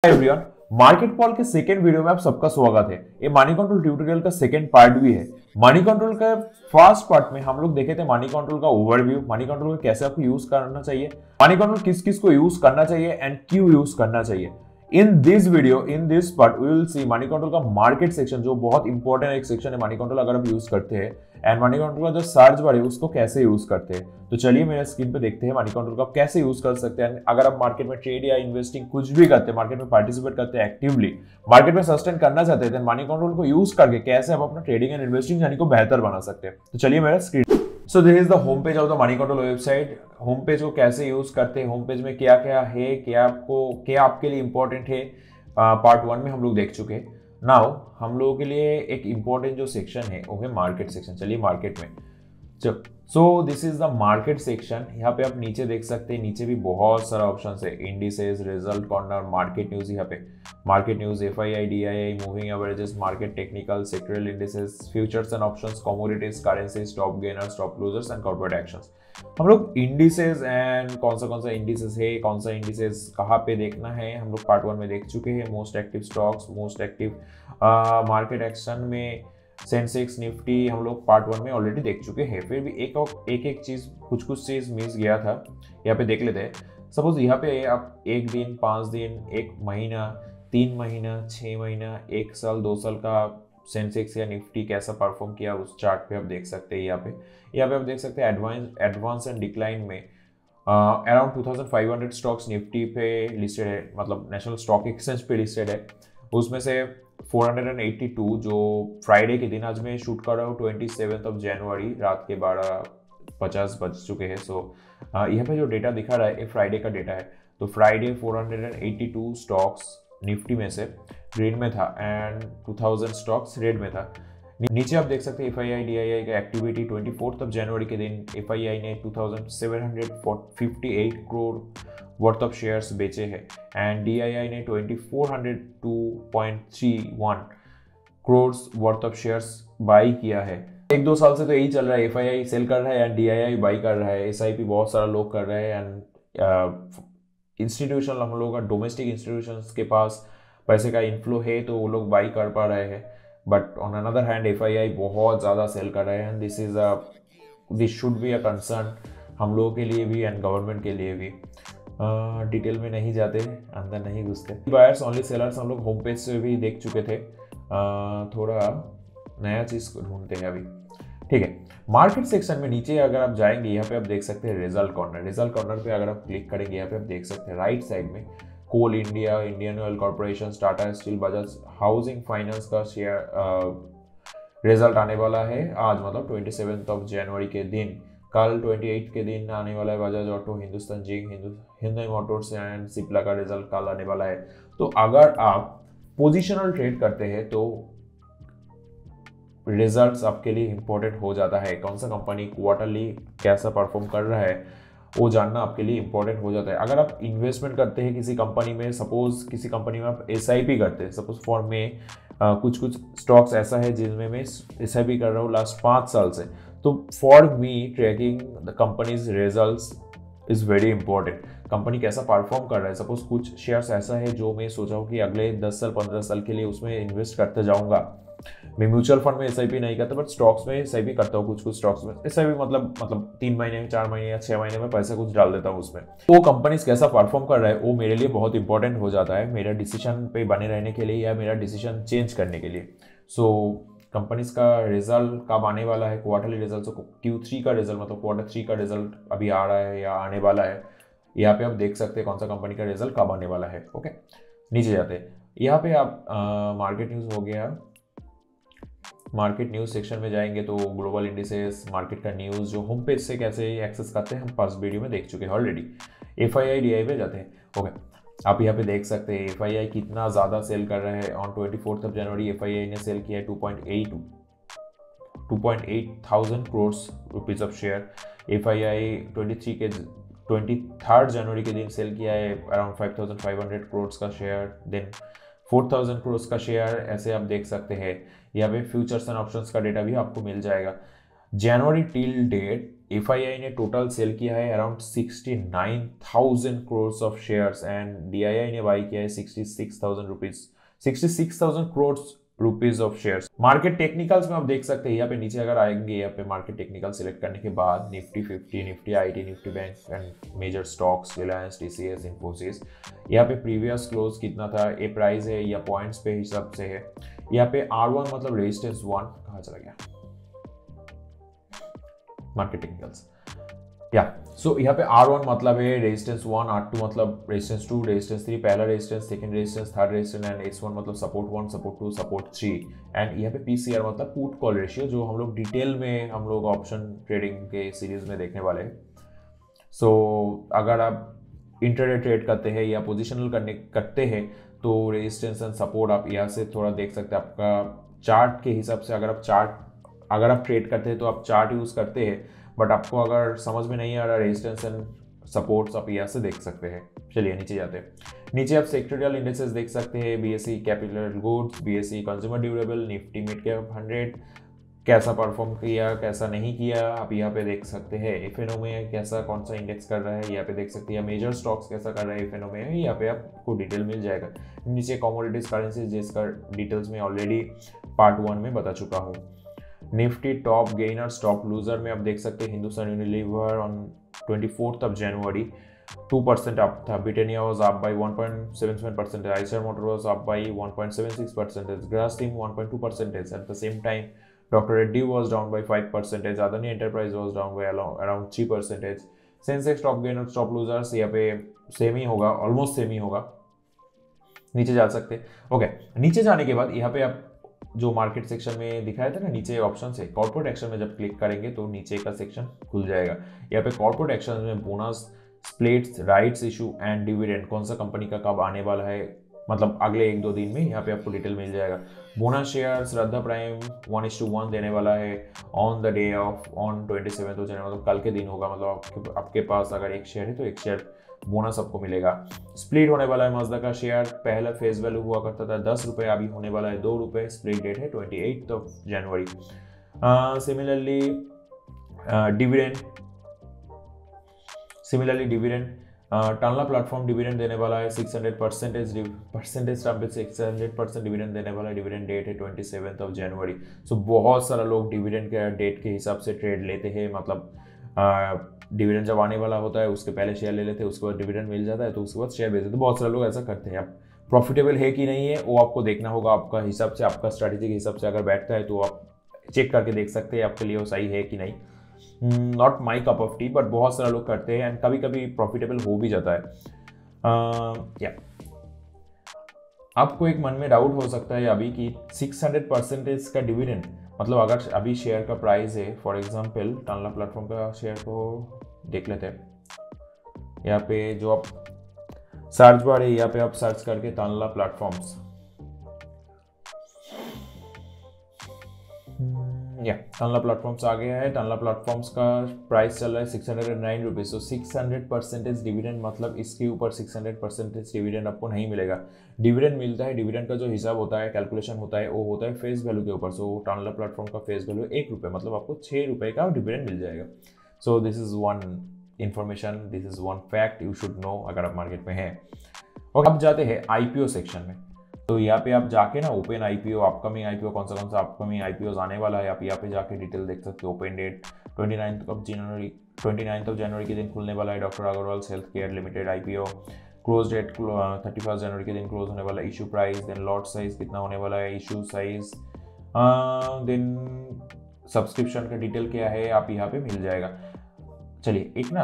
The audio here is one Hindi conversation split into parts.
एवरीवन, मार्केट कॉल के सेकंड वीडियो में आप सबका स्वागत है। ये मनी कंट्रोल ट्यूटोरियल का सेकंड पार्ट भी है। मनी कंट्रोल का फर्स्ट पार्ट में हम लोग देखे थे मनी कंट्रोल का ओवरव्यू, मनी कंट्रोल को कैसे आपको यूज करना चाहिए, मनी कंट्रोल किस किस को यूज करना चाहिए एंड क्यों यूज करना चाहिए। In this video, in this part we will see Moneycontrol का मार्केट सेक्शन, जो बहुत इंपॉर्टेंट एक सेक्शन है मनी कंट्रोल अगर आप यूज करते हैं, एंड मनी कंट्रोल का जो सर्च बार है उसको कैसे यूज करते हैं। तो चलिए मेरे स्क्रीन पे देखते हैं मनी कंट्रोल का कैसे यूज कर सकते हैं। अगर आप मार्केट में ट्रेड या इन्वेस्टिंग कुछ भी करते हैं, मार्केट में पार्टिसिपेट करते हैं एक्टिवली, मार्केट में सस्टेन करना चाहते हैं, मनी कंट्रोल को यूज करके कैसे आप अपना ट्रेडिंग एंड इन्वेस्टिंग जर्नी को बेहतर बना सकते हैं। तो चलिए मेरा screen. So this is the home page of the money control website. Home page को कैसे यूज करते हैं, होम पेज में क्या क्या है, क्या आपके लिए इंपॉर्टेंट है, पार्ट 1 में हम लोग देख चुके हैं। नाउ हम लोगों के लिए एक इंपॉर्टेंट जो सेक्शन है वो है मार्केट सेक्शन। चलिए मार्केट में so this is the market section. यहाँ पे आप नीचे देख सकते हैं, नीचे भी बहुत सारा ऑप्शन है, indices, result corner, market news. यहाँ पे market news, FII, DII, moving averages, market technical, sectoral indices, futures and options, commodities, currencies, top gainers, top losers and corporate actions. हम लोग इंडिसेस एंड कौन सा इंडिसेस है, कौन सा इंडिसेस कहाँ पे देखना है, हम लोग पार्ट 1 में देख चुके हैं। Most active stocks, most active market action में सेंसेक्स, निफ्टी हम लोग पार्ट 1 में ऑलरेडी देख चुके हैं। फिर भी एक चीज, कुछ चीज मिस गया था, यहाँ पे देख लेते हैं। सपोज यहाँ पे आप 1 दिन, 5 दिन, 1 महीना, 3 महीना, 6 महीना, 1 साल, 2 साल का सेंसेक्स या निफ्टी कैसा परफॉर्म किया उस चार्ट पे आप देख सकते हैं। यहाँ पे आप देख सकते हैं एडवांस एंड डिक्लाइन में अराउंड 2500 स्टॉक्स निफ्टी पे लिस्टेड है, मतलब नेशनल स्टॉक एक्सचेंज पे लिस्टेड है। उसमें से 482 जो फ्राइडे के दिन, आज मैं शूट कर रहा हूँ 27 जनवरी, रात के 12:50 बज चुके हैं। सो यहाँ पे जो डेटा दिखा रहा है ये फ्राइडे का डेटा है। तो फ्राइडे 482 स्टॉक्स निफ्टी में से ग्रीन में था एंड 2000 स्टॉक्स रेड में था। नीचे आप देख सकते हैं एफआईआई डीआईआई का एक्टिविटी 24 जनवरी के दिन एफआईआई ने 2758 करोड़ वर्थ ऑफ शेयर्स बेचे हैं एंड डीआईआई ने 2402.31 crore worth of shares by किया है। 1-2 साल से तो यही चल रहा है, एफआईआई सेल कर रहा है एंड डीआईआई बाई कर रहा है। एसआईपी बहुत सारा लोग कर रहे हैं एंड इंस्टीट्यूशनल, हम लोग का डोमेस्टिक इंस्टीट्यूशंस के पास पैसे का इनफ्लो है तो वो लोग बाई कर पा रहे हैं। But on another hand FII बहुत ज़्यादा सेल कर रहे हैं and this should be a concern हम लोगों के लिए भी एंड गवर्नमेंट के लिए भी। डिटेल में नहीं जाते, अंदर नहीं घुसते। बायर्स ओनली सेलर्स हम लोग होम पेज से भी देख चुके थे। थोड़ा नया चीज़ ढूंढते हैं अभी, ठीक है। मार्केट सेक्शन में नीचे अगर आप जाएंगे, यहाँ पे आप देख सकते हैं रिजल्ट कॉर्नर। रिजल्ट कॉर्नर पे अगर आप क्लिक करेंगे, यहाँ पे आप देख सकते हैं राइट साइड में कोल इंडिया, इंडियन ऑयल कॉर्पोरेशन, टाटा स्टील, बजाज हाउसिंग फाइनेंस का शेयर रिजल्ट आने वाला है आज, मतलब 27 जनवरी के दिन। कल 28 के दिन आने वाला है Bajaj auto, Hindustan zinc, Hindustan Motors and Cipla का रिजल्ट कल आने वाला है। तो अगर आप पोजिशनल ट्रेड करते हैं तो रिजल्ट्स आपके लिए इंपॉर्टेंट हो जाता है। कौन सा कंपनी क्वार्टरली कैसा परफॉर्म कर रहा है वो जानना आपके लिए इंपॉर्टेंट हो जाता है। अगर आप इन्वेस्टमेंट करते हैं किसी कंपनी में, सपोज किसी कंपनी में आप एसआईपी करते हैं, सपोज फॉर में कुछ स्टॉक्स ऐसा है जिनमें मैं एसआईपी कर रहा हूँ लास्ट 5 साल से, तो for me tracking the companies results is very important. Company कैसा परफॉर्म कर रहा है, सपोज कुछ शेयर्स ऐसा है जो मैं सोचा हूँ कि अगले 10 साल 15 साल के लिए उसमें इन्वेस्ट करते जाऊँगा। मैं म्यूचुअल फंड में एसआईपी नहीं करता, बट स्टॉक्स में एसआईपी करता हूँ। कुछ स्टॉक्स में एसआईपी मतलब 3 महीने, 4 महीने या 6 महीने में पैसा कुछ डाल देता हूँ उसमें। वो कंपनीज कैसा परफॉर्म कर रहा है वो मेरे लिए बहुत इंपॉर्टेंट हो जाता है, मेरा डिसीजन पे बने रहने के लिए या मेरा डिसीजन चेंज करने के लिए। सो कंपनीज का रिजल्ट कब आने वाला है, क्वार्टरली रिजल्ट, Q3 का रिजल्ट मतलब Q3 का रिजल्ट अभी आ रहा है या आने वाला है। यहाँ पे आप देख सकते हैं कौन सा कंपनी का रिजल्ट कब आने वाला है। ओके, नीचे जाते हैं। यहाँ पे आप मार्केट न्यूज़ हो गया, मार्केट न्यूज़ सेक्शन में जाएंगे तो ग्लोबल इंडिसेस, मार्केट का न्यूज़ जो होम पेज से कैसे एक्सेस करते हैं हम फर्स्ट वीडियो में देख चुके हैं ऑलरेडी। एफआईआई डीआई पे जाते हैं। ओके, आप यहाँ पे देख सकते हैं एफआईआई कितना ज़्यादा सेल कर रहा है। ऑन 24 जनवरी एफआईआई ने सेल किया है 2.8 thousand crore rupees of share. FII 23 जनवरी के दिन सेल किया है अराउंड 5500 करोड़ का शेयर, देन 4000 करोड़ का शेयर। ऐसे आप देख सकते हैं। यहाँ पे फ्यूचर्स एंड ऑप्शंस का डेटा भी आपको मिल जाएगा। जनवरी टिल डेट FII ने टोटल सेल किया है around 69,000 crores of shares and DII ने बाई किया है 66,000 crores rupees of shares. Market technicals में आप देख सकते हैं यहाँ पे नीचे अगर आएंगे, यहाँ पे मार्केट टेक्निकल सिलेक्ट करने के बाद Nifty 50, Nifty IT, Nifty bank and major stocks, Reliance, TCS, Infosys, यहाँ पे प्रीवियस क्लोज कितना था, ये प्राइस है या पॉइंट्स पे हिसाब से है। यहाँ पे R1 मतलब रेजिस्टेंस 1 कहाँ चला गया, मार्केट टेक्निकल्स या सो यहाँ पे R1 मतलब है रेजिस्टेंस 1, R2 मतलब रेजिस्टेंस 2, रेजिस्टेंस 3 पहला resistance, second resistance, third resistance and X1 मतलब सपोर्ट 1, सपोर्ट 2, सपोर्ट 3 एंड यहाँ पे PCR मतलब पुट कॉल रेशियो, जो हम लोग डिटेल में हम लोग ऑप्शन ट्रेडिंग के सीरीज में देखने वाले हैं। सो अगर आप इंट्राडे ट्रेड करते हैं या पोजिशनल करते हैं तो रेजिस्टेंस एंड सपोर्ट आप यहाँ से थोड़ा देख सकते हैं। आपका चार्ट के हिसाब से अगर आप ट्रेड करते हैं तो आप चार्ट यूज करते हैं, बट आपको अगर समझ में नहीं आ रहा रेजिस्टेंस एंड सपोर्ट्स आप यहाँ से देख सकते हैं। चलिए नीचे जाते हैं। नीचे आप सेक्टोरियल इंडेक्सेस देख सकते हैं, BSE capital goods, BSE consumer durable, Nifty mid cap 100 कैसा परफॉर्म किया, कैसा नहीं किया, आप यहाँ पे देख सकते हैं। FNO में कैसा कौन सा इंडेक्स कर रहा है यहाँ पे देख सकते हैं। मेजर स्टॉक्स कैसा कर रहा है FNO में, यहाँ पे आपको डिटेल मिल जाएगा। नीचे कमोडिटीज करेंसीज जिसका डिटेल्स में ऑलरेडी पार्ट 1 में बता चुका हूँ। Nifty top gainer top loser में आप देख सकते हैं Hindustan Unilever on 24th of January 2% up था, Britannia was up by 1.77%, Eicher Motor was up by 1.76%, Grasim 1.2%, at the same time Doctor Reddy was down by 5%, Adani Enterprise was down by around 3%। Sensex top gainer top losers यहाँ पे सेम ही होगा, ऑलमोस्ट सेम ही होगा। नीचे जा सकते हैं। ओके, नीचे जाने के बाद यहाँ पे आप जो मार्केट सेक्शन में दिखाया था ना, नीचे ऑप्शन है कॉर्पोरेट एक्शन में जब क्लिक करेंगे तो नीचे का सेक्शन खुल जाएगा। यहाँ पे कॉर्पोरेट एक्शन में bonus, splits, rights issue and dividend कौन सा कंपनी का कब आने वाला है, मतलब अगले 1-2 दिन में यहाँ पे आपको डिटेल मिल जाएगा। बोनस शेयर श्रद्धा प्राइम 1:1 देने वाला है on the day of on 27th मतलब कल के दिन होगा। मतलब आपके पास अगर एक शेयर है तो एक शेयर बोनस आपको मिलेगा। स्प्लिट होने वाला है मजदा का शेयर, पहला फेस वैल्यू हुआ करता था 10 रुपये, अभी होने वाला है 2 रुपये। स्प्लिट डेट है 28th of January। Similarly dividend Tanla Platform dividend देने वाला है 600% टर्म पे 600% डिविडेंड देने वाला है। डिविडेंड डेट है 27th of January। सो बहुत सारा लोग डिविडेंड के डेट के हिसाब से ट्रेड लेते हैं, मतलब डिविडेंड जब आने वाला होता है उसके पहले शेयर ले लेते हैं, उसके बाद डिविडेंड मिल जाता है तो उसके बाद शेयर बेच देते हैं। बहुत सारे लोग ऐसा करते हैं। अब प्रॉफिटेबल है कि नहीं है वो आपको देखना होगा, आपका हिसाब से, आपका स्ट्रैटेजी के हिसाब से अगर बैठता है तो आप चेक करके देख सकते हैं आपके लिए वो सही है कि नहीं। Not my cup of T, but बहुत सारे लोग करते हैं एंड कभी कभी प्रॉफिटेबल हो भी जाता है। आपको एक मन में डाउट हो सकता है अभी कि 600% का डिविडेंड, मतलब अगर अभी शेयर का प्राइस है, फॉर एग्जांपल टानला प्लेटफॉर्म का शेयर को देख लेते हैं। यहाँ पे जो आप सर्च बार है, यहाँ पे आप सर्च करके टानला प्लेटफॉर्म्स, टानला प्लेटफॉर्म्स आ गया है। टानला प्लेटफॉर्म्स का प्राइस चल रहा है 609 रुपीज। तो 600% डिविडेंड, मतलब इसके ऊपर 600% डिविडेंड आपको नहीं मिलेगा। डिविडेंड मिलता है, डिविडेंड का जो हिसाब होता है, कैलकुलेशन होता है, वो होता है फेस वैल्यू के ऊपर। सो टानला प्लेटफॉर्म का फेस वैल्यू 1 रुपये, मतलब आपको 6 रुपये का डिविडेंड मिल जाएगा। So this is one information, this is one fact you should know अगर आप मार्केट में हैं। और अब जाते हैं IPO सेक्शन में। तो यहाँ पे आप जाके ना ओपन IPO, अपकमिंग IPO कौन सा अपकमिंग IPOs आने वाला है, आप यहाँ पे जाके डिटेल देख सकते हो। Open date 29th of January के दिन खुलने वाला है doctor Agrawal health care limited IPO। Close date 31st January के दिन क्लोज होने वाला है। Issue price, then lot size कितना होने वाला है, इशू साइज, देन सब्सक्रिप्शन का डिटेल क्या है, आप यहाँ पे मिल जाएगा। चलिए एक ना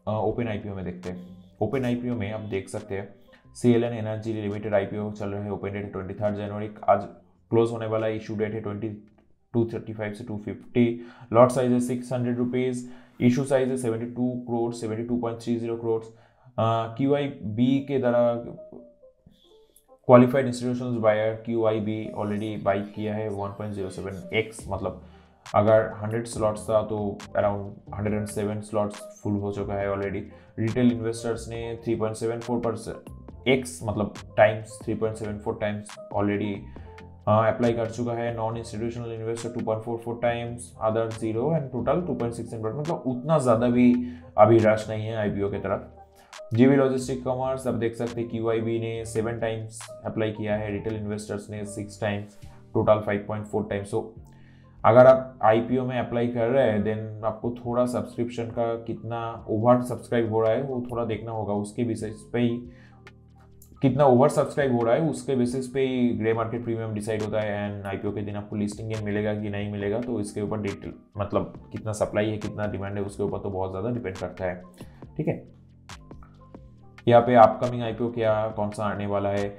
ओपन IPO में देखते हैं। ओपन IPO में आप देख सकते हैं CLN एनर्जी लिमिटेड IPO चल रहा है। ओपन डेट 23rd January, आज क्लोज होने वाला है। इशू डेट है 235 से 250। लॉट साइज है 600 रुपीज। इशू साइज है 72 करोड़, 72.30 करोड़। QIB के द्वारा qualified institutional buyer QIB already buy किया है 1.07x, मतलब अगर 100 स्लॉट्स था तो अराउंड 107 स्लॉट्स फुल हो चुका है ऑलरेडी। रिटेल इन्वेस्टर्स ने 3.74x, मतलब टाइम्स 3.74 टाइम्स ऑलरेडी अप्लाई कर चुका है। Non institutional investor 2.44 times, other 0 and total 2.6, मतलब उतना ज़्यादा भी अभी रश नहीं है आईपीओ की तरफ। जीवी लॉजिस्टिक कॉमर्स अब देख सकते हैं QIB ने 7 टाइम्स अप्लाई किया है, रिटेल इन्वेस्टर्स ने 6 टाइम्स, टोटल 5.4 टाइम्स। सो अगर आप आईपीओ में अप्लाई कर रहे हैं देन आपको थोड़ा सब्सक्रिप्शन का कितना ओवर सब्सक्राइब हो रहा है वो थोड़ा देखना होगा। उसके बेसिस पे ही कितना ओवर सब्सक्राइब हो रहा है उसके बेसिस पे ही ग्रे मार्केट प्रीमियम डिसाइड होता है एंड आईपीओ के दिन आपको लिस्टिंग गेन मिलेगा कि नहीं मिलेगा, तो इसके ऊपर डिटेल मतलब कितना सप्लाई है कितना डिमांड है उसके ऊपर तो बहुत ज़्यादा डिपेंड करता है। ठीक है, यहाँ पे अपकमिंग आईपीओ क्या कौन सा आने वाला है,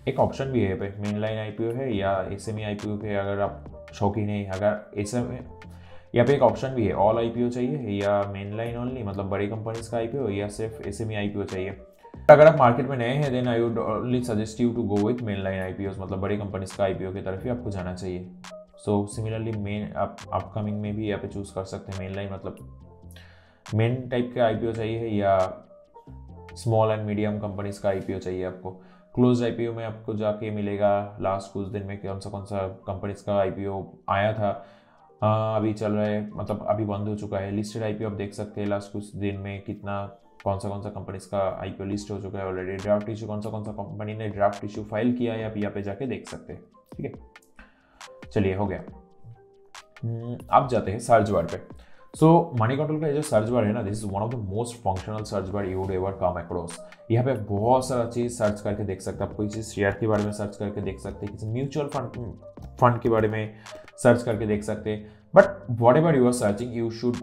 एक ऑप्शन भी है पे मेन लाइन आईपीओ है या एसएमई आईपीओ के अगर आप शौकीन है। अगर एसएमई यहाँ पे एक ऑप्शन भी है, ऑल आईपीओ चाहिए या मेन लाइन ओनली, मतलब बड़ी कंपनीज का आईपीओ या सिर्फ एसएमई आईपीओ चाहिए। अगर आप मार्केट में नए हैं then I would only suggest you to go with main line IPO, मतलब बड़ी कंपनीज का आईपीओ की तरफ ही आपको जाना चाहिए। सो सिमिलरली मेन आप अपकमिंग में भी यहाँ पे चूज कर सकते हैं मेन लाइन, मतलब मेन टाइप का आईपीओ चाहिए या स्मॉल एंड मीडियम कंपनीज का आईपीओ चाहिए आपको। क्लोज आईपीओ में आपको जाके मिलेगा लास्ट कुछ दिन में कौन सा कंपनीज का आईपीओ आया था, अभी चल रहा है, मतलब अभी बंद हो चुका है। लिस्टेड आईपीओ आप देख सकते हैं लास्ट कुछ दिन में कितना कौन सा कंपनीज का आईपीओ लिस्ट हो चुका है ऑलरेडी। ड्राफ्ट इशू कौन सा कंपनी ने ड्राफ्ट इशू फाइल किया है आप यहाँ पे जाके देख सकते हैं। ठीक है, चलिए हो गया। अब जाते हैं सर्च बार पे। सो मनी कंट्रोल का ये जो सर्च बार है ना, this is one of the most functional search bar you would ever come across. यहाँ पे बहुत सारा चीज सर्च करके देख सकते हैं। आप कोई चीज शेयर के बारे में सर्च करके देख सकते हैं, किसी म्यूचुअल फंड के बारे में सर्च करके देख सकते हैं। But whatever you are searching you should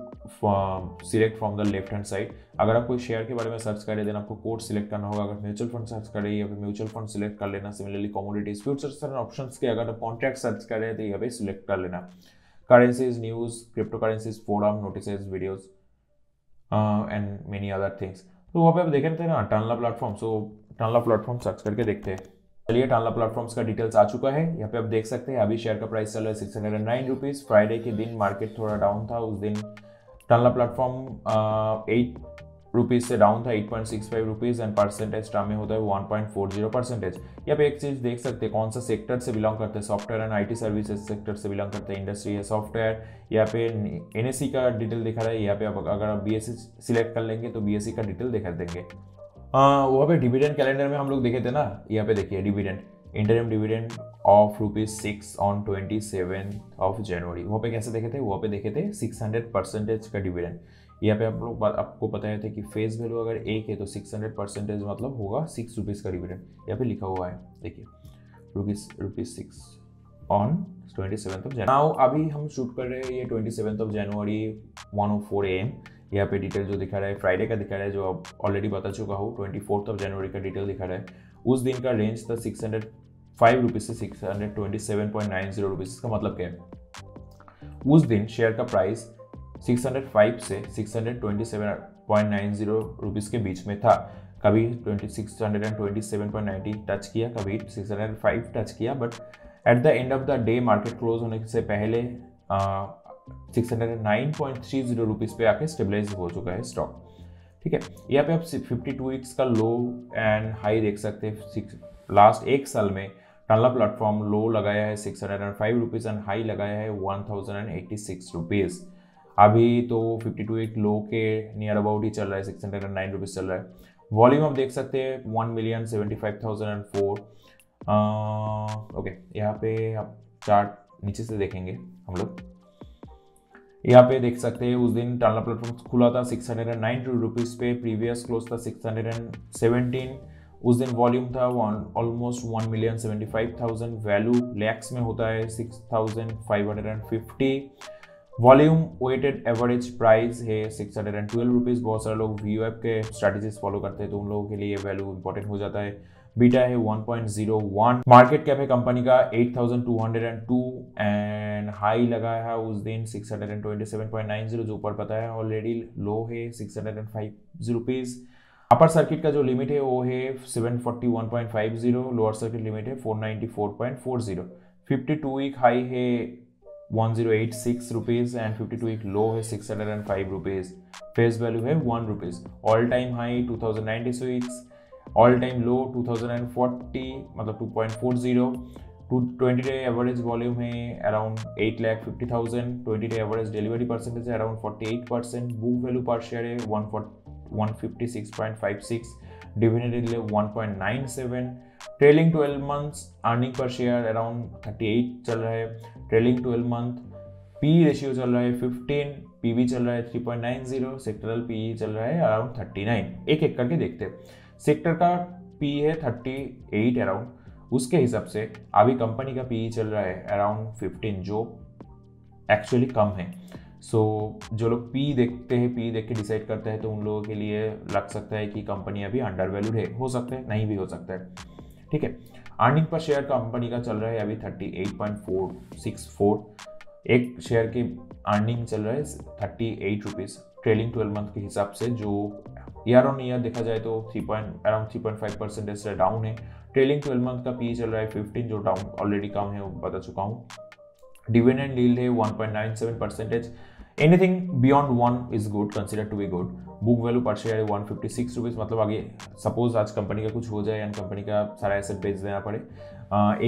select from the left hand side. अगर आप कोई शेयर के बारे में सर्च करें देन आपको कोड सिलेक्ट करना होगा। अगर म्यूचुअल फंड सर्च करें या फिर म्यूचुअल फंड सिलेक्ट कर लेना। Similarly commodities futures and options के अगर आप कॉन्ट्रैक्ट सर्च करें तो यहाँ पे सिलेक्ट कर लेना। Currencies, news, cryptocurrencies, forum, notices, videos, and many other things। तो वहाँ पे आप देखे थे ना टानला प्लेटफॉर्म, सो टानला प्लेटफॉर्म सर्च करके देखते हैं। चलिए टानला प्लेटफॉर्म्स का डिटेल्स आ चुका है, यहाँ पे आप देख सकते हैं। अभी शेयर का प्राइस चल रहा है 609 रुपीज़। फ्राइडे के दिन मार्केट थोड़ा डाउन था, उस दिन टानला प्लेटफॉर्म 8 रुपीज़ से डाउन था 8.65 रुपीज़ एंड परसेंटेज टर्म में होता है 1.40%। यहाँ पे एक चीज़ देख सकते हैं कौन सा सेक्टर से बिलोंग करते हैं, software and IT services sector से बिलोंग करते हैं। इंडस्ट्री है सॉफ्टवेयर। यहाँ पे एनएससी का डिटेल दिखा रहा है। यहाँ पे अगर आप बीएससी सिलेक्ट कर लेंगे तो बीएससी का डिटेल दिखा देंगे। वहाँ पे डिविडेंड कैलेंडर में हम लोग देखे थे ना, यहाँ पे देखिए dividend interim dividend of ₹6 on 27 जनवरी। वहाँ पे कैसे देखे थे, वहाँ पे देखे थे 600% का डिविडेंड। यहाँ पे आप लोग आपको बताए थे कि फेस वैल्यू अगर 1 है तो 600% मतलब होगा 6 रुपीज़ का डिविडेंड। यहाँ पे लिखा हुआ है देखिए ₹6 ऑन 27 जनवरी। नाउ अभी हम शूट कर रहे हैं ये 27 जनवरी 1:04 AM। यहाँ पे डिटेल जो दिखा रहा है फ्राइडे का दिखा रहा है, जो अब ऑलरेडी बता चुका हूँ। 24 जनवरी का डिटेल दिखा रहा है। उस दिन का रेंज था 605 रुपीज़ से 627.90 रुपीज़। इसका मतलब क्या है, उस दिन शेयर का प्राइस 605 से 627.90 रुपीज़ के बीच में था। कभी 627.90 टच किया, कभी 605 टच किया, but at the end of the day market close होने से पहले 609.30 रुपीज़ पे आके स्टेबलाइज हो चुका है स्टॉक। ठीक है, यहाँ पे आप 52 वीक्स का लो एंड हाई देख सकते हैं। लास्ट एक साल में टानला प्लेटफॉर्म लो लगाया है 605 रुपीज़ एंड हाई लगाया है 1086 रुपीज़। अभी तो 52 वीक लो के नियर अबाउट ही चल रहा है, 609 रुपीज़ चल रहा है। वॉल्यूम आप देख सकते हैं 1,75,004। ओके, यहाँ पे आप चार्ट नीचे से देखेंगे हम लोग। यहाँ पे देख सकते हैं उस दिन टानला प्लेटफॉर्म खुला था 609 रुपीज़ पे, प्रीवियस क्लोज था 617। उस दिन वॉल्यूम था ऑलमोस्ट 1,75,000। वैल्यू लैक्स में होता है 6,550। वॉल्यूम वेटेड एवरेज प्राइस है 612 रुपीज़। बहुत सारे लोग VWAP के स्ट्रैटेजीज फॉलो करते हैं तो उन लोगों के लिए वैल्यू इंपॉर्टेंट हो जाता है। बीटा है 1.01। मार्केट कैप है कंपनी का 8,202 एंड हाई लगा है उस दिन 627.90 जो ऊपर पता है ऑलरेडी। लो है 605 रुपीज़। अपर सर्किट का जो लिमिट है वो है 741.50। लोअर सर्किट लिमिट है 494.40। 52 वीक हाई है 1086 रुपीज़ एंड 52 वीक लो है 605 रुपीज़। फेस वैल्यू है 1 rupees. All time high 2096, all time low 2040 मतलब 2.40। 20 डे एवरेज वॉल्यूम है around 8,50,000, 20 day average delivery percentage है around 48%, book value per share है 156.56, dividend yield 1.97, trailing 12 months earning per share around 38 चल रहा है, ट्रेलिंग 12 मंथ पी रेशियो चल रहा है 15, पीवी चल रहा है 3.90, सेक्टरल पी चल रहा है अराउंड 39। एक एक करके देखते हैं। सेक्टर का पी है 38 अराउंड, उसके हिसाब से अभी कंपनी का पी चल रहा है अराउंड 15, जो एक्चुअली कम है। सो जो लोग पी देखते हैं, पी देख के डिसाइड करते हैं, तो उन लोगों के लिए लग सकता है कि कंपनी अभी अंडर वैल्यूड है, हो सकता है नहीं भी हो सकता है, ठीक है। अर्निंग पर शेयर कंपनी का चल रहा है अभी 38.464, एक शेयर की अर्निंग चल रहा है 38 रुपीज़ ट्रेलिंग 12 मंथ के हिसाब से, जो ईयर ऑन ईयर देखा जाए तो अराउंड 3.5% से डाउन है। ट्रेलिंग 12 मंथ का पी चल रहा है 15, जो डाउन ऑलरेडी कम है, वो बता चुका हूँ। डिविडेंड यील्ड है 1.97%, anything beyond 1 is good, consider to be good. Book value per share है 156 रुपीज़, मतलब आगे सपोज आज कंपनी का कुछ हो जाए एंड कंपनी का सारा एसेट बेच देना पड़े,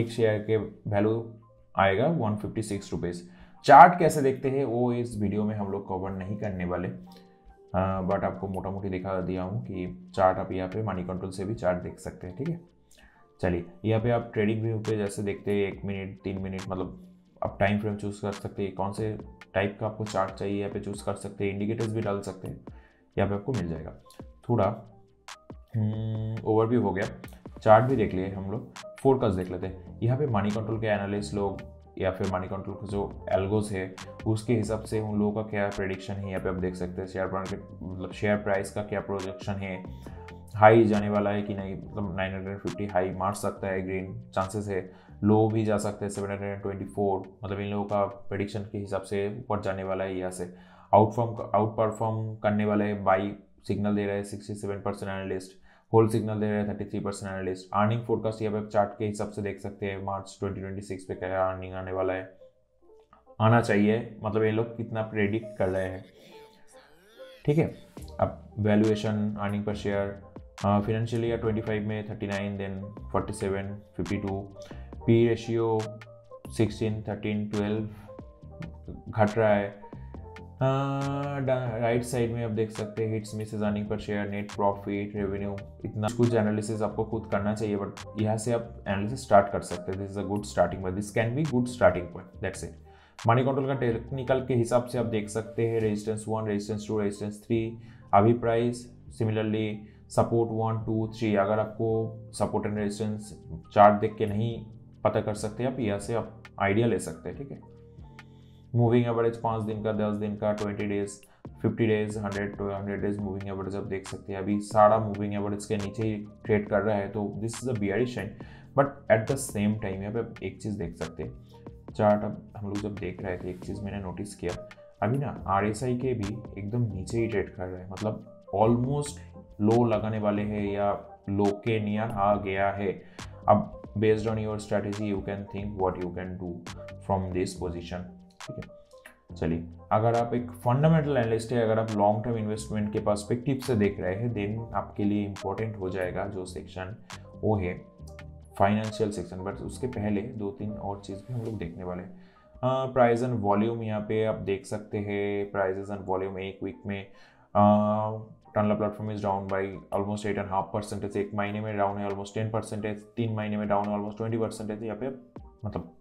एक शेयर के वैल्यू आएगा 156 रुपीज़। चार्ट कैसे देखते हैं वो इस वीडियो में हम लोग कवर नहीं करने वाले, बट आपको मोटा मोटी दिखा दिया हूँ कि चार्ट आप यहाँ पे मनी कंट्रोल से भी चार्ट देख सकते हैं, ठीक है। चलिए यहाँ पे आप ट्रेडिंग व्यू पे जैसे देखते हैं 1 मिनट 3 मिनट, मतलब आप टाइम फ्रेम चूज़ कर सकते हैं, कौन से टाइप का आपको चार्ट चाहिए यहाँ पे चूज़ कर सकते हैं, इंडिकेटर्स भी डाल सकते हैं, यहाँ पे आपको मिल जाएगा। थोड़ा ओवरव्यू हो गया, चार्ट भी देख लिए हम लोग, फोरकास्ट देख लेते हैं। यहाँ पे मनी कंट्रोल के एनालिस्ट लोग या फिर मनी कंट्रोल का जो एल्गोस है उसके हिसाब से उन लोगों का क्या प्रेडिक्शन है, यहाँ पे आप देख सकते हैं। शेयर मार्केट मतलब शेयर प्राइस का क्या प्रोजेक्शन है, हाई जाने वाला है कि नहीं, मतलब 950 हाई मार सकता है, ग्रीन चांसेस है, लो भी जा सकते हैं 724, मतलब इन लोगों का प्रेडिक्शन के हिसाब से ऊपर जाने वाला है। यहाँ से आउट परफॉर्म करने वाले है, बाई सिग्नल दे रहे हैं 67% एनालिस्ट, होल सिग्नल दे रहे हैं 33% एनालिस्ट। अर्निंग फोरकास्ट यहाँ पे चार्ट के हिसाब से देख सकते हैं, मार्च 2026 पे क्या अर्निंग आने वाला है, आना चाहिए, मतलब ये लोग कितना प्रेडिक्ट कर रहे हैं, ठीक है। अब valuation earning per share financial year 25 में 39, देन 47, 52, पी रेशियो 16, 13, 12 घट रहा है। राइट साइड में आप देख सकते हैं hits Mrs earning per share, net profit, revenue, इतना कुछ एनालिसिस आपको खुद करना चाहिए, बट यहाँ से आप एनालिसिस स्टार्ट कर सकते हैं। This is a good starting point, this can be good starting point, that's it. Money control का टेक्निकल के हिसाब से आप देख सकते हैं रेजिस्टेंस 1, रेजिस्टेंस 2, रेजिस्टेंस 3, अभी प्राइस, सिमिलरली सपोर्ट 1, 2, 3। अगर आपको सपोर्ट एंड रेजिस्टेंस चार्ट देख के नहीं पता कर सकते आप, यहाँ से आप आइडिया ले सकते हैं, ठीक है। मूविंग एवरेज 5 दिन का, 10 दिन का, 20 days, 50 days, 100 days moving average आप देख सकते हैं। अभी सारा मूविंग एवरेज के नीचे ही ट्रेड कर रहा है, तो this is a bearish sign, but at the same time यहाँ पे आप एक चीज़ देख सकते हैं। चार्ट अब हम लोग जब देख रहे थे, एक चीज़ मैंने नोटिस किया, अभी ना RSI के भी एकदम नीचे ही ट्रेड कर रहे हैं, मतलब ऑलमोस्ट लो लगाने वाले हैं या लो के नियर आ गया है। अब based on your strategy you can think what you can do from this position, ठीक है। चलिए, अगर आप एक फंडामेंटल एनालिस्ट है, अगर आप लॉन्ग टर्म इन्वेस्टमेंट के पर्सपेक्टिव से देख रहे हैं, देन आपके लिए इंपॉर्टेंट हो जाएगा जो सेक्शन, वो है फाइनेंशियल सेक्शन। बट उसके पहले 2-3 और चीज़ भी हम लोग देखने वाले हैं। प्राइस एंड वॉल्यूम यहाँ पे आप देख सकते हैं, प्राइजेस एंड वॉल्यूम एक वीक में Tanla Platform is down by almost 8.5%, एक महीने में डाउन है ऑलमोस्ट 10%, 3 महीने में डाउन है ऑलमोस्ट 20%। यहाँ पे मतलब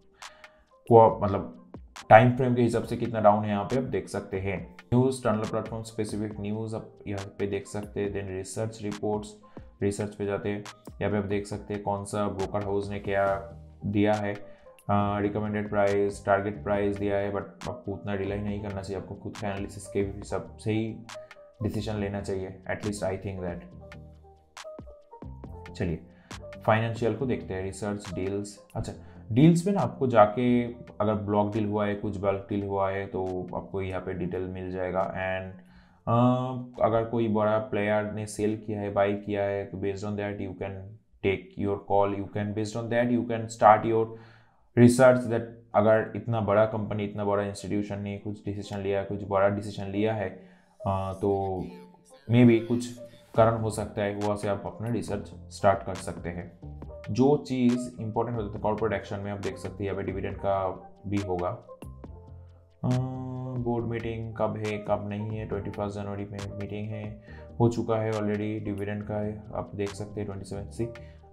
टाइम फ्रेम के हिसाब से कितना डाउन है यहाँ पे आप देख सकते हैं। न्यूज़, टनला प्लेटफॉर्म स्पेसिफिक न्यूज़ आप यहाँ पे देख सकते हैं। देन रिसर्च रिपोर्ट्स, रिसर्च पे जाते हैं, यहाँ पे आप देख सकते हैं कौन सा ब्रोकर हाउस ने क्या दिया है, रिकमेंडेड प्राइस, टारगेट प्राइस दिया है, बट आपको उतना रिलाई नहीं करना चाहिए, आपको खुद का एनालिसिस के हिसाब से ही डिसीजन लेना चाहिए, एटलीस्ट आई थिंक दैट। चलिए फाइनेंशियल को देखते हैं, रिसर्च, डील्स। अच्छा, डील्स में ना आपको जाके अगर ब्लॉक डील हुआ है, कुछ बल्क डील हुआ है, तो आपको यहाँ पे डिटेल मिल जाएगा। एंड अगर कोई बड़ा प्लेयर ने सेल किया है, बाई किया है, तो based on that you can take your call, you can based on that you can start your research that अगर इतना बड़ा कंपनी, इतना बड़ा इंस्टीट्यूशन ने कुछ डिसीजन लिया है, कुछ बड़ा डिसीजन लिया है, तो मे बी कुछ कारण हो सकता है, वहाँ से आप अपना रिसर्च स्टार्ट कर सकते हैं, जो चीज़ इंपॉर्टेंट हो जाता है कॉर्पोरेट एक्शन में, आप देख सकते हैं यहाँ पे डिविडेंड का भी होगा। बोर्ड मीटिंग कब है कब नहीं है, 21 जनवरी में मीटिंग है, हो चुका है ऑलरेडी। डिविडेंड का है आप देख सकते हैं 27 सी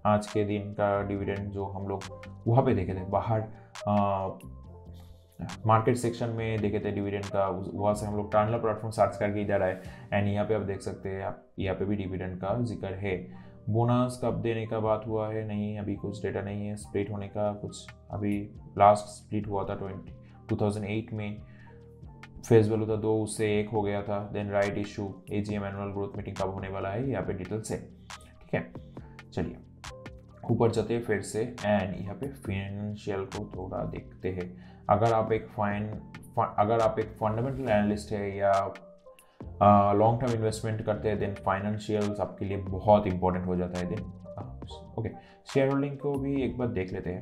आज के दिन का डिविडेंड जो हम लोग वहाँ पे देखे थे बाहर मार्केट सेक्शन में देखे थे डिविडेंड का, वहाँ से हम लोग टर्नल प्लेटफॉर्म सर्च करके इधर आए एंड यहाँ पे आप देख सकते हैं, आप यहाँ पे भी डिविडेंड का जिक्र है। बोनस कब देने का बात हुआ है नहीं, अभी कुछ डेटा नहीं है। स्प्लिट होने का कुछ, अभी लास्ट स्प्लिट हुआ था 2008 में, फेस वैल्यू था 2, उससे 1 हो गया था। Then right issue, AGM annual growth meeting कब होने वाला है, यहाँ पे डिटेल्स है। ठीक है, चलिए ऊपर चलते फिर से एंड यहाँ पे फाइनेंशियल को थोड़ा देखते हैं। अगर आप एक फंडामेंटल एनालिस्ट है या लॉन्ग टर्म इन्वेस्टमेंट करते हैं, देन फाइनेंशियल्स आपके लिए बहुत इंपॉर्टेंट हो जाता है। देन ओके, शेयर होल्डिंग को भी एक बार देख लेते हैं।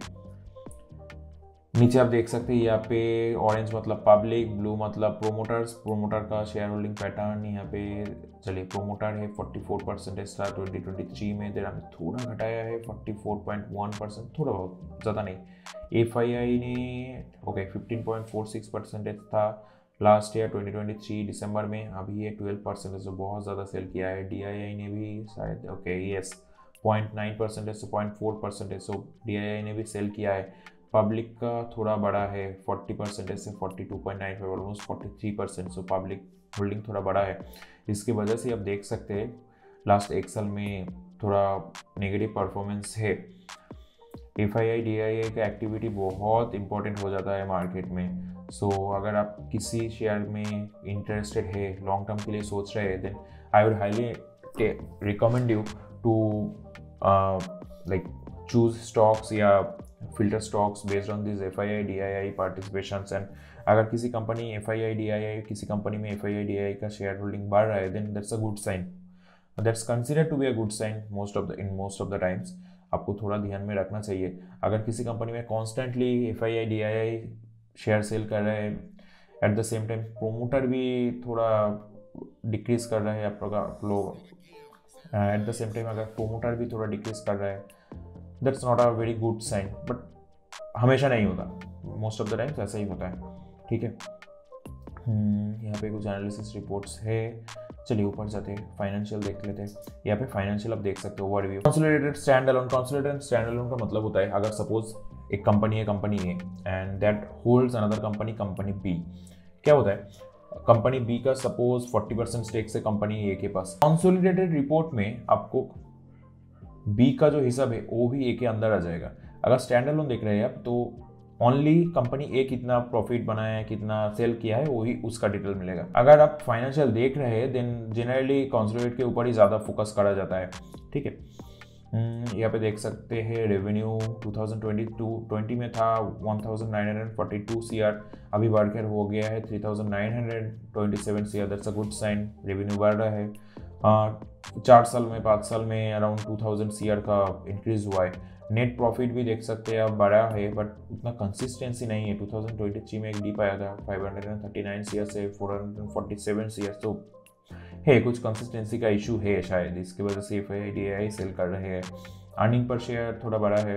नीचे आप देख सकते हैं यहाँ पे ऑरेंज मतलब पब्लिक, ब्लू मतलब प्रोमोटर्स, प्रोमोटर का शेयर होल्डिंग पैटर्न यहाँ पे। चलिए प्रोमोटर है 44% था 2023 में, देर हमने थोड़ा घटाया है 44.1%, थोड़ा बहुत, ज़्यादा नहीं। FII ने ओके 15.46% था लास्ट ईयर 2023 दिसंबर में, अभी ये 12% से बहुत ज़्यादा सेल किया है। DII ने भी शायद ओके यस 0.9% से 0.4%, सो DII ने भी सेल किया है। पब्लिक का थोड़ा बड़ा है 40% से 42.95, ऑलमोस्ट 43%, सो पब्लिक होल्डिंग थोड़ा बड़ा है। इसकी वजह से आप देख सकते हैं लास्ट एक साल में थोड़ा नेगेटिव परफॉर्मेंस है। FII DII का एक्टिविटी बहुत इंपॉर्टेंट हो जाता है मार्केट में। सो अगर आप किसी शेयर में इंटरेस्टेड है, लॉन्ग टर्म के लिए सोच रहे हैं, then I would highly recommend you to like choose stocks या filter stocks based on these FII DII participations। And अगर किसी कंपनी FII DII किसी कंपनी में FII DII का शेयर होल्डिंग बढ़ रहा है, then that's a good sign, that's considered to be a good sign most of the times. आपको थोड़ा ध्यान में रखना चाहिए। अगर किसी कंपनी में constantly FII DII share sell कर रहे हैं, at the same time promoter भी थोड़ा डिक्रीज कर रहा है आपका लोग, एट द सेम टाइम अगर प्रोमोटर भी थोड़ा डिक्रीज कर रहा है, that's not a very good sign. But हमेशा नहीं होता, मोस्ट ऑफ द टाइम्स ऐसा ही होता है। ठीक है, यहाँ पे कुछ एनालिसिस रिपोर्ट्स है। चलिए ऊपर जाते हैं, फाइनेंशियल देख लेते हैं। यहाँ पे फाइनेंशियल आप देख सकते हो overview. Consolidated standalone, consolidated standalone का मतलब होता है अगर सपोज एक कंपनी है, company A and that holds another company, company B. क्या होता है, कंपनी बी का सपोज 40% स्टेक से कंपनी ए के पास, कंसोलिडेटेड रिपोर्ट में आपको बी का जो हिसाब है वो भी ए के अंदर आ जाएगा। अगर स्टैंड अलोन देख रहे हैं आप, तो ओनली कंपनी ए कितना प्रॉफिट बनाया है, कितना सेल किया है, वही उसका डिटेल मिलेगा। अगर आप फाइनेंशियल देख रहे हैं, देन जनरली कंसोलिडेट के ऊपर ही ज़्यादा फोकस करा जाता है। ठीक है, यहाँ पे देख सकते हैं रेवेन्यू 2020 में था 1942 CR, अभी बढ़कर हो गया है 3927 CR। That's a good sign, revenue बढ़ रहा है। 4 साल में 5 साल में अराउंड 2000 CR का इंक्रीज हुआ है। नेट प्रॉफिट भी देख सकते हैं अब बढ़ा है, बट उतना कंसिस्टेंसी नहीं है। 2023 में एक डीप आया था 539 CR से 447 CR, तो है कुछ कंसिस्टेंसी का इशू है शायद, इसकी वजह से FII DII सेल कर रहे हैं। अर्निंग पर शेयर थोड़ा बड़ा है,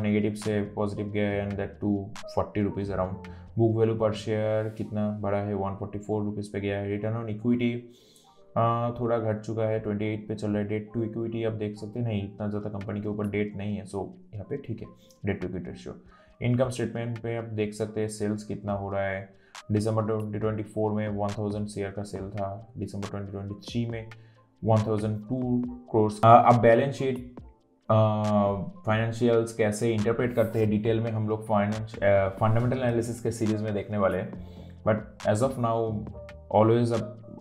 नेगेटिव से पॉजिटिव गया है, and that too 40 rupees around. Book value per share कितना बड़ा है, 144 रुपीज़ पे गया है। रिटर्न ऑन इक्विटी थोड़ा घट चुका है, 28 पे चल रहा है। डेट टू इक्विटी आप देख सकते हैं, नहीं इतना ज़्यादा कंपनी के ऊपर डेट नहीं है, सो यहाँ पे ठीक है debt to equity ratio. Income statement पे आप देख सकते हैं सेल्स कितना हो रहा है। दिसंबर 2024 में 1000 CR का सेल था, दिसंबर 2023 में 1002 करोड़। अब बैलेंस शीट फाइनेंशियल्स कैसे इंटरप्रेट करते हैं डिटेल में हम लोग फंडामेंटल एनालिसिस के सीरीज में देखने वाले हैं। But as of now always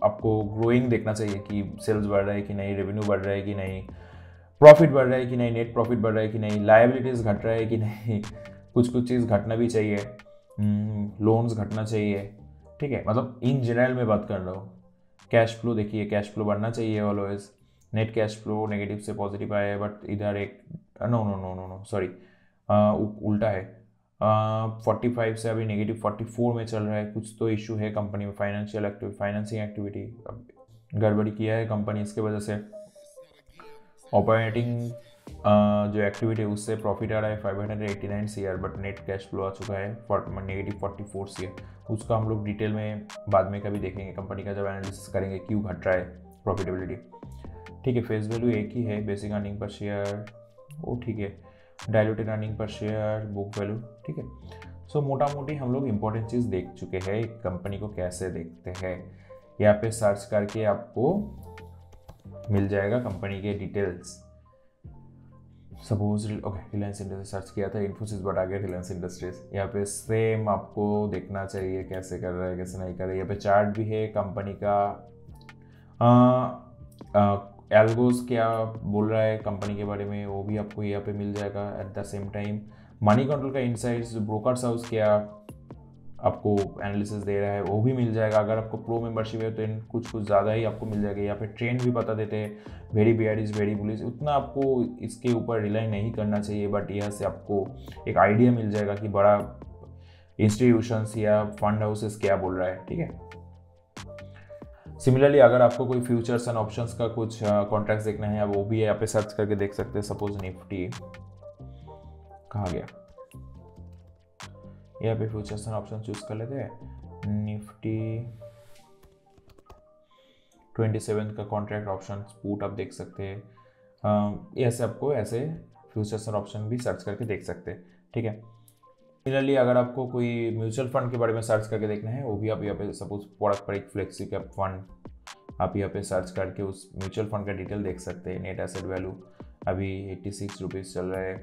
आपको ग्रोइंग देखना चाहिए कि सेल्स बढ़ रहा है कि नहीं, रेवेन्यू बढ़ रहा है कि नहीं, प्रॉफिट बढ़ रहा है कि नहीं, नेट प्रॉफिट बढ़ रहा है कि नहीं, लायबिलिटीज़ घट रहा है कि नहीं, कुछ चीज़ घटना भी चाहिए, लोन्स घटना चाहिए। ठीक है, मतलब इन जनरल में बात कर रहा हूँ। कैश फ्लो देखिए, कैश फ्लो बढ़ना चाहिए always. Net cash flow negative से पॉजिटिव आया है, बट इधर एक नो सॉरी उल्टा है। 45 से अभी नेगेटिव 44 में चल रहा है। कुछ तो इशू है कंपनी में, फाइनेंसिंग एक्टिविटी गड़बड़ी किया है कंपनी, इसके वजह से ऑपरेटिंग जो एक्टिविटी है उससे प्रॉफिट आ रहा है 589 CR, but net cash flow आ चुका है -44 CR। उसका हम लोग डिटेल में बाद में कभी देखेंगे, कंपनी का जब एनालिसिस करेंगे क्यों घट रहा है प्रॉफिटेबिलिटी। ठीक है, फेस वैल्यू एक ही है, बेसिक अर्निंग पर शेयर वो ठीक है, diluted earning per share, book value ठीक है। सो मोटा मोटी हम लोग इंपॉर्टेंट चीज़ देख चुके हैं। कंपनी को कैसे देखते हैं यहाँ पे सर्च करके आपको मिल जाएगा कंपनी के details. Suppose okay, Reliance industries search किया था, इन्फोसिस बट आ गया रिलायंस इंडस्ट्रीज। यहाँ पे सेम आपको देखना चाहिए कैसे कर रहा है कैसे नहीं कर रहा है। यहाँ पे चार्ट भी है कंपनी का, एल्गोस क्या बोल रहा है कंपनी के बारे में वो भी आपको यहाँ पे मिल जाएगा। Eight the same time money control का इनसाइट्स, ब्रोकर्स हाउस क्या आपको एनालिसिस दे रहा है वो भी मिल जाएगा। अगर आपको प्रो मेंबरशिप है तो कुछ ज़्यादा ही आपको मिल जाएगा। यहाँ पे ट्रेंड भी बता देते हैं, वेरी बेयरिश वेरी बुलिश। उतना आपको इसके ऊपर रिलाई नहीं करना चाहिए, बट यहाँ से आपको एक आइडिया मिल जाएगा कि बड़ा इंस्टीट्यूशंस या फंड हाउसेस क्या बोल रहा है। ठीक है, सिमिलरली अगर आपको कोई फ्यूचर्स एंड ऑप्शंस का कुछ कॉन्ट्रैक्ट्स देखना है वो भी यहाँ पे सर्च करके देख सकते हैं। सपोज निफ्टी कहाँ गया, यहाँ पे फ्यूचर्स एंड ऑप्शन चूज कर लेते हैं। निफ्टी 27 का कॉन्ट्रैक्ट ऑप्शन पुट आप देख सकते हैं। ऐसे आपको ऐसे फ्यूचर्स एंड ऑप्शन भी सर्च करके देख सकते हैं। ठीक है, सिमिलरली अगर आपको कोई म्यूचुअल फंड के बारे में सर्च करके देखना है वो भी आप यहाँ पे सपोज प्रोडक्ट पर एक फ्लेक्सी कैप फंड आप यहाँ पे सर्च करके उस म्यूचुअल फंड का डिटेल देख सकते हैं। नेट एसेट वैल्यू अभी 86 रुपीज़ चल रहा है,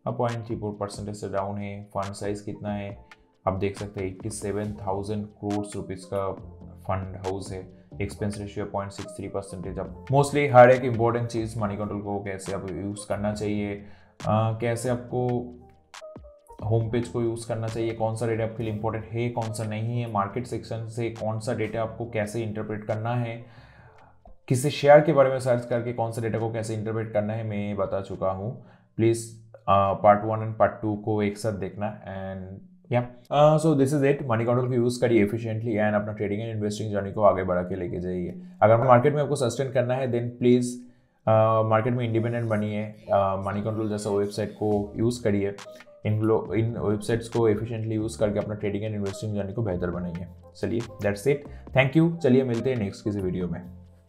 0.34% से डाउन है। फंड साइज कितना है आप देख सकते हैं, 87,000 करोड़ रुपीज़ का फंड हाउस है। Expense ratio 0.63%। अब मोस्टली हर एक इम्पोर्टेंट चीज़ मनी कंट्रोल को कैसे आप यूज़ करना चाहिए, कैसे आपको होम पेज को यूज़ करना चाहिए, कौन सा डेटा आपके लिए इंपॉर्टेंट है कौन सा नहीं है, मार्केट सेक्शन से कौन सा डेटा आपको कैसे इंटरप्रेट करना है, किसी शेयर के बारे में सर्च करके कौन सा डेटा को कैसे इंटरप्रेट करना है, मैं बता चुका हूँ। प्लीज़ पार्ट 1 एंड पार्ट 2 को एक साथ देखना। एंड या so this is it. Money control को यूज़ करिए एफिशिएंटली एंड अपना ट्रेडिंग एंड इन्वेस्टिंग जर्नी को आगे बढ़ा के लेके जाइए। अगर मार्केट में आपको सस्टेन करना है देन प्लीज़ मार्केट में इंडिपेंडेंट बनिए। मनी कंट्रोल जैसा वेबसाइट को यूज़ करिए, इन वेबसाइट्स को एफिशिएंटली यूज़ करके अपना ट्रेडिंग एंड इन्वेस्टिंग जर्नी को बेहतर बनाइए। चलिए दैट्स इट, थैंक यू। चलिए मिलते हैं नेक्स्ट किसी वीडियो में।